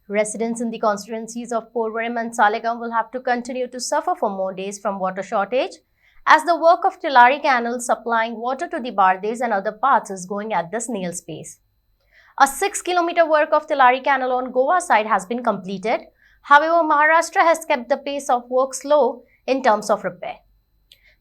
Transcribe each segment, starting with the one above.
Residents in the constituencies of Porvorim and Salegaon will have to continue to suffer for more days from water shortage as the work of Tilari Canal supplying water to the Bardes and other parts is going at the snail's pace. A 6-kilometer work of Tilari Canal on Goa side has been completed. However, Maharashtra has kept the pace of work slow in terms of repair.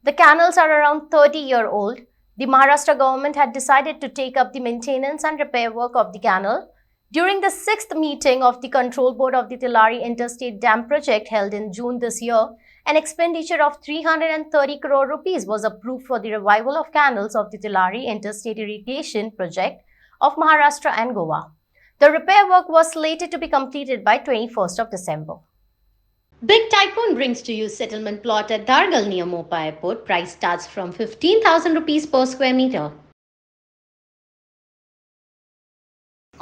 The canals are around 30-year-old. The Maharashtra government had decided to take up the maintenance and repair work of the canal. During the 6th meeting of the Control Board of the Tilari Interstate Dam Project held in June this year, an expenditure of 330 crore rupees was approved for the revival of canals of the Tilari Interstate Irrigation Project of Maharashtra and Goa. The repair work was slated to be completed by 21st of December. Big Tycoon brings to you settlement plot at Dargal near Mopa Airport. Price starts from 15,000 rupees per square meter.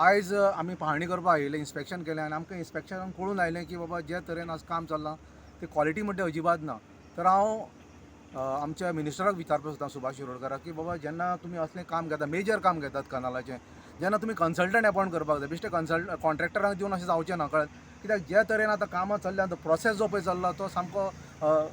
आयज आमी पाहणी करपाक आयिल्ले inspection केलें आनी आमकां इन्स्पेक्शनान कळून आयलें की बाबा जे तरेन आज काम चल्लां ते क्वॉलिटी म्हणटा अजिबात ना. तर हांव आमच्या मिनिस्टराक विचारपाक सोदतां सुभाष शिरोडकाराक की बाबा जेन्ना तुमी असलें काम घेता मेजर काम घेतात कनालाचें जेन्ना तुमी कन्सल्टंट अपॉयंट करपाक जाय बेश्टे कॉन्ट्रॅक्टरांक दिवन अशें जावचें ना कळ्ळें. कित्याक जे तरेन आतां कामां चल्ल्या तो प्रोसेस जो पळय चल्ला तो सामको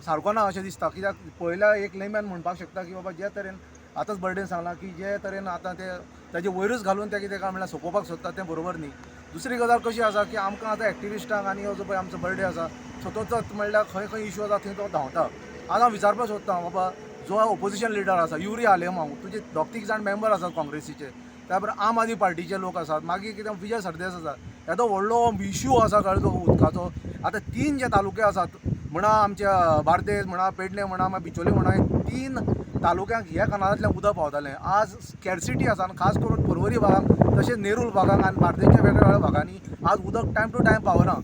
सारको ना अशें दिसता. कित्याक पयल्या एक लेमॅन म्हणपाक शकता की बाबा जे तरेन आतांच बर्डेन सांगलां की जे तरेन आतां ते ताजे वयरूच घालून ते कितें काय म्हणल्यार सोंपोवपाक सोदता तें बरोबर न्ही. दुसरी गजाल कशी आसा की आमकां आतां एक्टिविस्टांक आनी हो जो पळय आमचो बर्डे आसा सो तो म्हणल्यार खंय खंय इश्यू आसा थंय तो धांवता. आज हांव विचारपाक सोदतां बाबा जो ऑपोजिशन लिडर आसा युरी आलेमांव तुजे दोग तीग जाण मेंबर आसात काँग्रेसीचे त्या बरोबर आम आदमी पार्टीचे लोक आसात मागीर कितें विजय सरदेस आसा येदो व्हडलो इश्यू आसा कळ्ळें तो उदकाचो. आतां 3 जे तालुके आसात म्हणा आमच्या बार्देस म्हणा पेडणे म्हणा बिचोली म्हणा हे 3 तालुक्यांक ह्या कनालांतल्यान उदक पावतालें. आज स्कॅरसिटी आसा आनी खास करून पर्वरी भागांत तशेंच नेरूल भागांत आनी बार्देसच्या वेगळ्या भागांनी आज उदक टायम टू टायम पावना.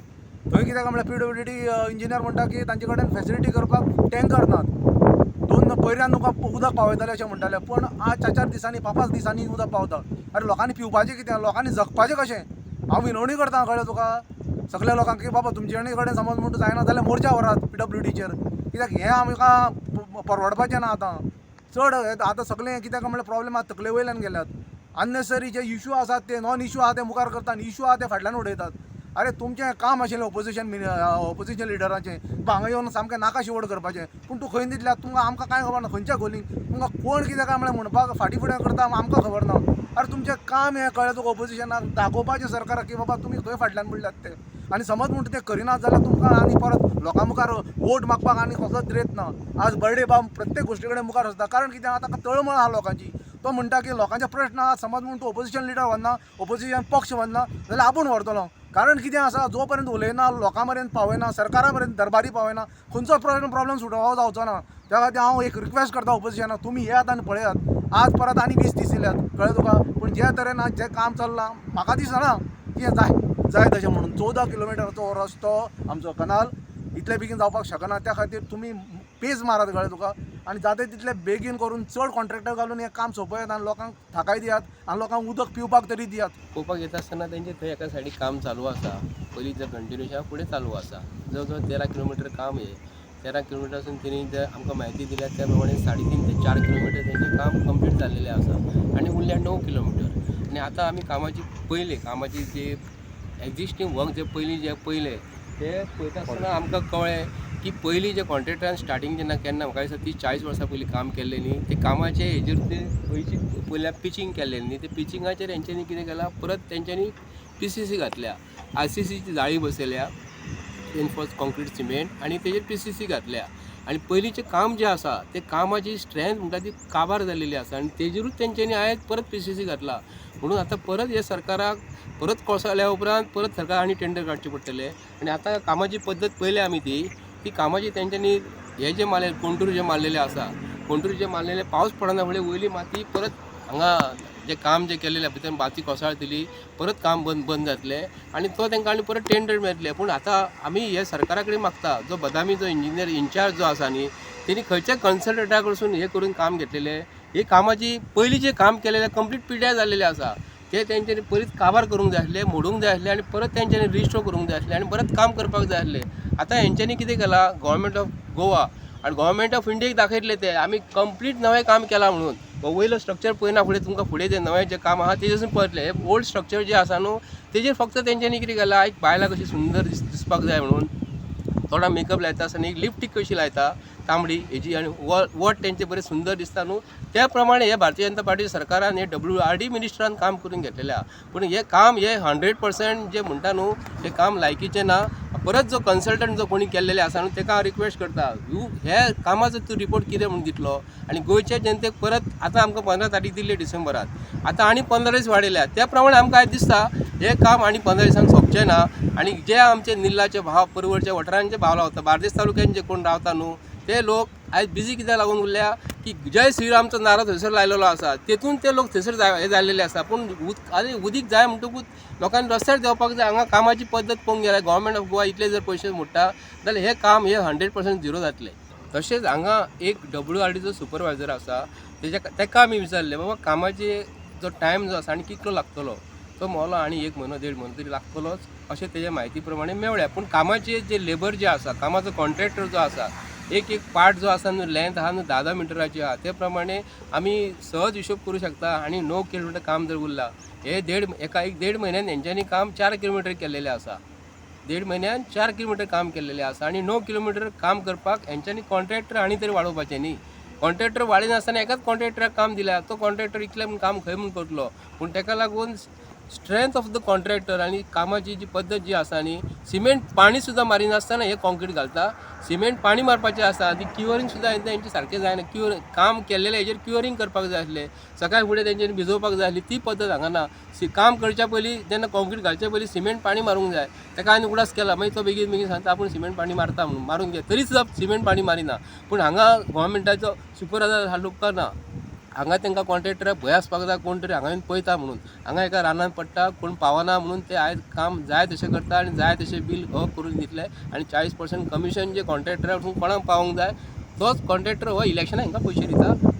थंय कित्याक म्हणल्यार PWD इंजिनियर म्हणटा की तांचे कडेन फॅसिलिटी करपाक टँकर नात. 2 पयऱ्यान तुका उदक पावयताले अशें म्हणटाले पूण आज 4-4 दिसांनी 5-5 दिसांनी उदक पावता. अरे लोकांनी पिवपाचें कितें लोकांनी जगपाचें कशें. हांव विनवणी करता कळ्ळें तुका सगळ्या लोकांक की बाबा तुमचे कडेन समज म्हणून जायना जाल्यार मोर्चा व्हरात PWDचेर कित्याक हें आमकां परवडपाचें ना. आतां चड आतां सगळें कित्याक म्हणल्यार प्रॉब्लेम आतां तकले वयल्यान गेल्यात. अननेसरी जे इश्यू आसात ते नॉन इश्यू आहा ते मुखार करता आनी इश्यू आहा ते फाटल्यान उडयतात. अरे तुमचें काम आशिल्लें ऑपोजिशन लिडराचें हांगा येवन सामकें नाका शिवड करपाचें पूण तूं खंय दितल्यात तुमकां आमकां कांय खबर ना खंयच्या खोलींक तुमकां कोण कितें काय म्हणल्यार म्हणपाक फाटीं फुडें करता आमकां खबर ना. अरे तुमचें काम हें कळ्ळें तुका ऑपोजिशनाक दाखोवपाचें सरकाराक की बाबा तुमी खंय फाटल्यान पडल्यात ते आनी समज म्हणटा तें करिनात जाल्यार तुमकां आनी परत लोकां मुखार वोट मागपाक आनी कसलोच रेत ना. आज बर्डे बाब प्रत्येक गोश्टी कडेन मुखार आसता कारण कितें आतां तळमळ आहा लोकांची. तो म्हणटा की लोकांचे प्रश्न आहा समज म्हणून तूं ऑपोजिशन लिडर व्हरना ऑपोजिशन पक्ष व्हरना जाल्यार आपूण व्हरतलो. कारण कितें आसा जो पर्यंत उलयना लोकां मेरेन पावयना सरकारा मेरेन दरबारी पावयना खंयचो प्रॉब्लेम सुटोवप जावचो ना. त्या खातीर हांव एक रिक्वेस्ट करता ऑपोजिशनाक तुमी येयात आनी पळयात आज परत आनी 20 दीस दिल्यात कळ्ळें तुका. पूण जे तरेन आज जें काम चल्लां म्हाका दिसना की जाय तशें म्हणून 14 किलोमिटराचो रस्तो आमचो कनाल इतले बेगीन जावपाक शकना. त्या खातीर तुमी पेज मारात कळ्ळें तुका आनी जाता तितले बेगीन करून चड कॉन्ट्रॅक्टर घालून हें काम सोंपयात आनी लोकांक थाकाय दियात आनी लोकांक उदक पिवपाक तरी दियात. पळोवपाक येता आसतना तेंचे थंय एका सायडीक काम चालू आसा पयलीं जर कंटिन्युएशन फुडें चालू आसा जवळ जवळ 13 किलोमिटर काम हे 13 किलोमिटरसून तेणी जर आमकां म्हायती दिल्या त्या प्रमाणे 3.5 ते 4 किलोमिटर तेंचें काम कंप्लीट जाल्लेलें आसा आनी उरल्या 9 किलोमिटर. आनी आतां आमी कामाची जे एक्जिस्टींग वर्क जे पयलें ते पळयता आसतना आमकां कळ्ळें की पयलीं जे कॉन्ट्रॅक्टरान स्टार्टींग जेन्ना केन्ना म्हाका दिसता 30-40 वर्सां पयलीं काम केल्लें न्ही ते कामाचे हेजेर ते पयलीं पिचींग केल्लें न्ही ते पिचिंगाचेर तेंच्यांनी कितें केलां परत तेंच्यांनी PCC घातल्या RCCची जाळी बसयल्या रेनफोर्स कॉन्क्रीट सिमेंट आनी तेजेर PCC घातल्या. आनी पयलींचें काम जें आसा ते कामाची स्ट्रेंथ म्हणटा ती काबार जाल्लेली आसा आनी तेजेरूच तेंच्यांनी आयज परत PCC घातला. म्हणून आतां परत हे सरकाराक परत कोसळ्ळ्या उपरांत परत सरकार आनी टेंडर काडचें पडटलें. आनी आतां कामाची पद्दत पळयल्या आमी ती कामाची तेंच्यांनी हे जे कोंटूर जे मारलेले आसा कोंटूर जे मारलेले पावस पडना फुडें वयली माती परत हांगा जे काम जे केलेलें भितर माती कोसळटली परत काम बंद जातलें आनी तो तांकां आनी परत टेंडर मेळटलें. पूण आतां आमी हे सरकारा कडेन मागता जो बदामी जो इंजिनियर इन्चार्ज जो आसा न्ही तेणी खंयच्या कन्सल्टंटा कडसून हे करून काम घेतलेलें हे कामाची पयलीं जे काम केलेलें कंप्लीट पिड्यार जाल्लेलें आसा ते तेंच्यांनी परत काबार करूंक जाय आसलें मोडूंक जाय आसलें आनी परत तेंच्यांनी रिस्टोर करूंक जाय आसलें आनी परत काम करपाक जाय आसलें. आतां हेंच्यांनी कितें केलां गव्हर्मेंट ऑफ गोवा आनी गव्हर्मेंट ऑफ इंडियेक दाखयतले ते आमी कंप्लीट नवें काम केलां म्हणून वयलो स्ट्रक्चर पळयना फुडें तुमकां फुडें जें नवें जें काम आहा तेजेसून पळयतले. हे ओल्ड स्ट्रक्चर जें आसा न्हू तेजेर फक्त तेंच्यांनी कितें केलां, एक बायलां कशी सुंदर दिसपाक जाय म्हणून थोडा मेकअप लायता आसतना एक लिपस्टीक कशी लायता तांबडी हेजी आनी वट तेंचे बरें सुंदर दिसता न्हू, त्या प्रमाणे हे भारतीय जनता पार्टी सरकारान हे WRD मिनिस्टरान काम करून घेतलेलें आहा. पूण हे काम हे 100% जे म्हणटा न्हू हे काम लायकीचें ना. परत जो कन्सल्टंट जो कोणी केल्लेले आसा न्हू ताका हांव रिक्वेस्ट करता, हे कामाचो तूं रिपोर्ट कितें म्हणून दितलो आनी गोंयच्या जनतेक परत आतां आमकां 15 तारीख दिल्ली डिसेंबरात, आतां आनी 15 दीस वाडयल्या. त्या प्रमाणे आमकां आयज दिसता हे काम आनी 15 दिसांक सोंपचें ना. आनी जे आमचे निल्लाचे भाव परवडच्या वाठारांचे भाव रावता, बार्देस तालुक्यान जे कोण रावता न्हू ते लोक आयज बिजी कित्याक लागून उरल्या की जय श्रीरामचो नारो थंयसर लायलेलो आसा, तेतून ते लोक थंयसर हे जाल्लेले आसा. पूण आनी उदीक जाय म्हणटकूच लोकांनी रस्त्यार देवपाक जाय. हांगा कामाची पद्दत पळोवंक गेल्यार गव्हर्मेंट ऑफ गोवा इतले जर पयशे मोडटा जाल्यार हे काम हे 100% झिरो जातलें. तशेंच हांगा एक WRDचो सुपरवायझर आसा, तेका आमी विचारलें बाबा कामाचे जो टायम जो आसा आनी कितलो लागतलो. तो म्हणलो आनी 1 म्हयनो 1.5 म्हयनो तरी लागतलोच अशें तेजे म्हायती प्रमाणे मेवल्या. पूण कामाचे जे लेबर जे आसा, कामाचो कॉन्ट्रॅक्टर जो आसा, एक पार्ट जो आसा न्हू लेंथ आहा न्हू 10 मिटराची आहा, ते प्रमाणे आमी सहज हिशोब करूं शकता. आनी 9 किलोमिटर काम जर उरलां, हे एका 1.5 म्हयन्यान हेंच्यांनी काम 4 किलोमिटर केल्लेलें आसा. 1.5 म्हयन्यान 4 किलोमिटर काम केल्लेलें आसा आनी 9 किलोमिटर काम करपाक हेंच्यांनी कॉन्ट्रॅक्टर आनी तरी वाडोवपाचें न्ही. कॉन्ट्रॅक्टर वाडयनासतना एकाच कॉन्ट्रॅक्टराक काम दिल्या, तो कॉन्ट्रॅक्टर इतलें म्हूण काम खंय म्हूण करतलो. पूण ताका लागून स्ट्रेंथ ऑफ द कॉन्ट्रॅक्टर आनी कामाची जी पद्दत जी आसा न्ही, सिमेंट पाणी सुद्दां मारिनासतना हे कॉन्क्रीट घालता. सिमेंट पाणी मारपाचें आसा, ती क्युअरिंग सुद्दां हेंचें सारकें जायना. काम केल्लेलें हेजेर क्युअरिंग करपाक जाय आसलें, सकाळीं फुडें तेंच्यांनी भिजोवपाक जाय आसली, ती पद्दत हांगा ना. काम करच्या पयलीं जेन्ना कॉन्क्रीट घालच्या पयलीं सिमेंट पाणी मारूंक जाय. ताका आनी उगडास केला, मागीर तो बेगीन बेगीन सांगता आपूण सिमेंट पाणी मारता म्हणून, मारूंक घे. तरी सुद्दां सिमेंट पाणी मारिना. पूण हांगा गव्हर्मेंटाचो सुपरवायझर हाडूंक उपकारना. हांगा तांकां कॉन्ट्रॅक्टराक भंय आसपाक जाय, कोण तरी हांगा येवन पळयता म्हणून. हांगा एका रानान पडटा, कोण पावना म्हणून ते आयज काम जाय तशें करता आनी जाय तशें बील हो करून दितले. आनी 40% कमिशन जे कॉन्ट्रॅक्टराक कोणाक पावोंक जाय, तोच कॉन्ट्रॅक्टर हो इलेक्शनाक हांकां पयशे दिता.